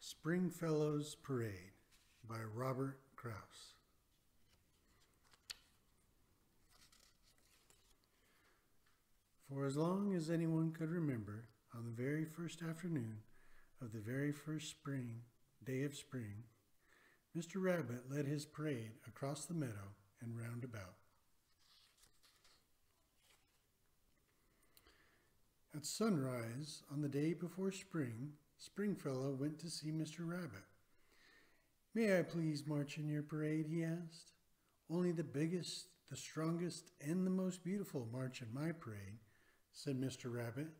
Springfellow's Parade by Robert Kraus. For as long as anyone could remember, on the very first afternoon of the very first day of spring, Mr. Rabbit led his parade across the meadow and round about. At sunrise on the day before spring, Springfellow went to see Mr. Rabbit. "May I please march in your parade?" he asked. "Only the biggest, the strongest, and the most beautiful march in my parade," said Mr. Rabbit,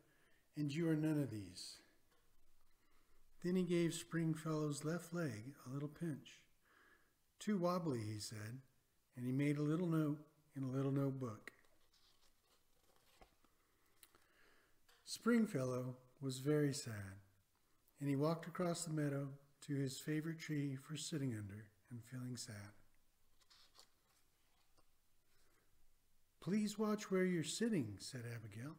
"and you are none of these." Then he gave Springfellow's left leg a little pinch. "Too wobbly," he said, and he made a little note in a little notebook. Springfellow was very sad, and he walked across the meadow to his favorite tree for sitting under and feeling sad. "Please watch where you're sitting," said Abigail,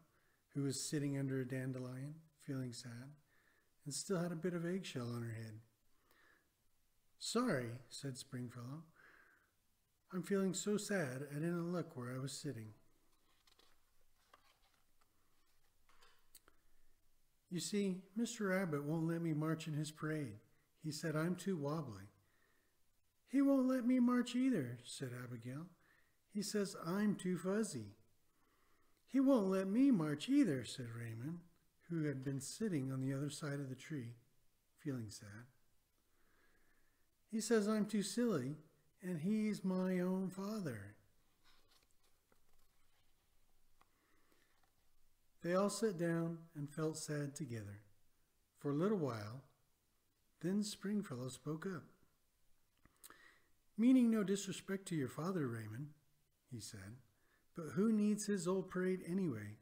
who was sitting under a dandelion, feeling sad, and still had a bit of eggshell on her head. "Sorry," said Springfellow. "I'm feeling so sad I didn't look where I was sitting." "You see, Mr. Rabbit won't let me march in his parade. He said I'm too wobbly." "He won't let me march either," said Abigail. "He says I'm too fuzzy." "He won't let me march either," said Raymond, who had been sitting on the other side of the tree, feeling sad. "He says I'm too silly, and he's my own father." They all sat down and felt sad together for a little while. Then Springfellow spoke up. "Meaning no disrespect to your father, Raymond," he said, "but who needs his old parade anyway?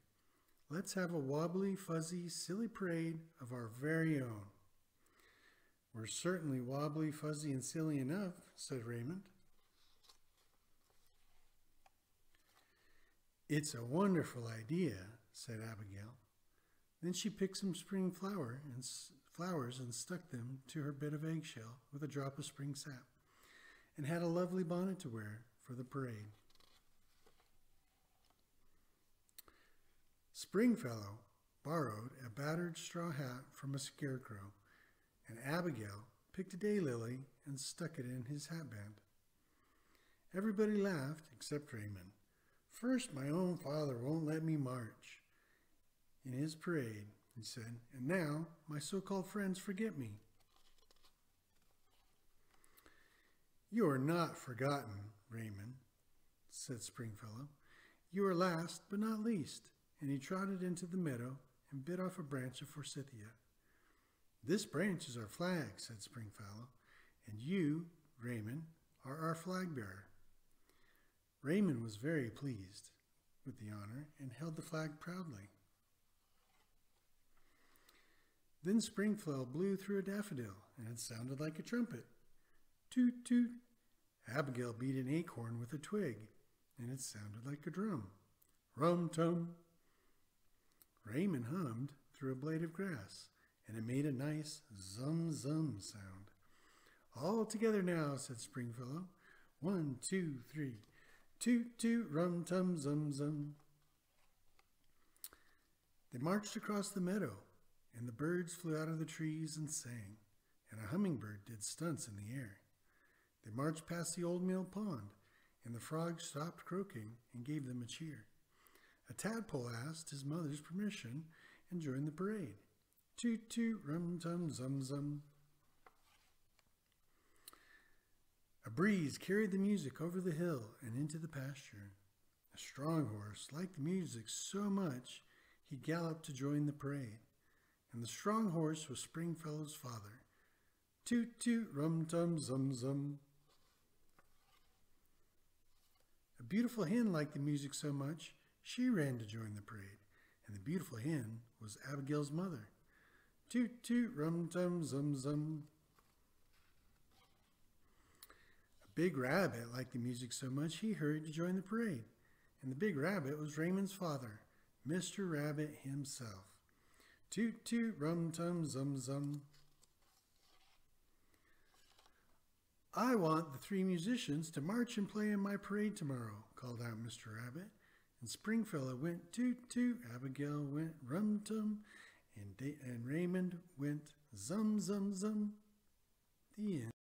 Let's have a wobbly, fuzzy, silly parade of our very own." "We're certainly wobbly, fuzzy, and silly enough," said Raymond. "It's a wonderful idea," said Abigail. Then she picked some spring flowers and stuck them to her bit of eggshell with a drop of spring sap, and had a lovely bonnet to wear for the parade. Springfellow borrowed a battered straw hat from a scarecrow, and Abigail picked a daylily and stuck it in his hatband. Everybody laughed except Raymond. "First, my own father won't let me march in his parade," he said, "and now my so-called friends forget me." "You are not forgotten, Raymond," said Springfellow. "You are last but not least," and he trotted into the meadow and bit off a branch of forsythia. "This branch is our flag," said Springfellow, "and you, Raymond, are our flag bearer." Raymond was very pleased with the honor and held the flag proudly. Then Springfellow blew through a daffodil, and it sounded like a trumpet. Toot, toot. Abigail beat an acorn with a twig, and it sounded like a drum. Rum-tum. Raymond hummed through a blade of grass, and it made a nice zum-zum sound. "All together now," said Springfellow. 1, 2, 3. Toot, toot, rum-tum, zum-zum. They marched across the meadow, and the birds flew out of the trees and sang, and a hummingbird did stunts in the air. They marched past the old mill pond, and the frogs stopped croaking and gave them a cheer. A tadpole asked his mother's permission and joined the parade. Toot, toot, rum-tum, zum-zum. A breeze carried the music over the hill and into the pasture. A strong horse liked the music so much he galloped to join the parade, and the strong horse was Springfellow's father. Toot, toot, rum-tum, zum-zum. A beautiful hen liked the music so much she ran to join the parade, and the beautiful hen was Abigail's mother. Toot, toot, rum-tum, zum-zum. A big rabbit liked the music so much he hurried to join the parade, and the big rabbit was Raymond's father, Mr. Rabbit himself. Toot, toot, rum-tum, zum-zum. I want the 3 musicians to march and play in my parade tomorrow, called out Mr. Rabbit. And Springfellow went toot toot, Abigail went rum tum, and Raymond went zum zum zum. The end.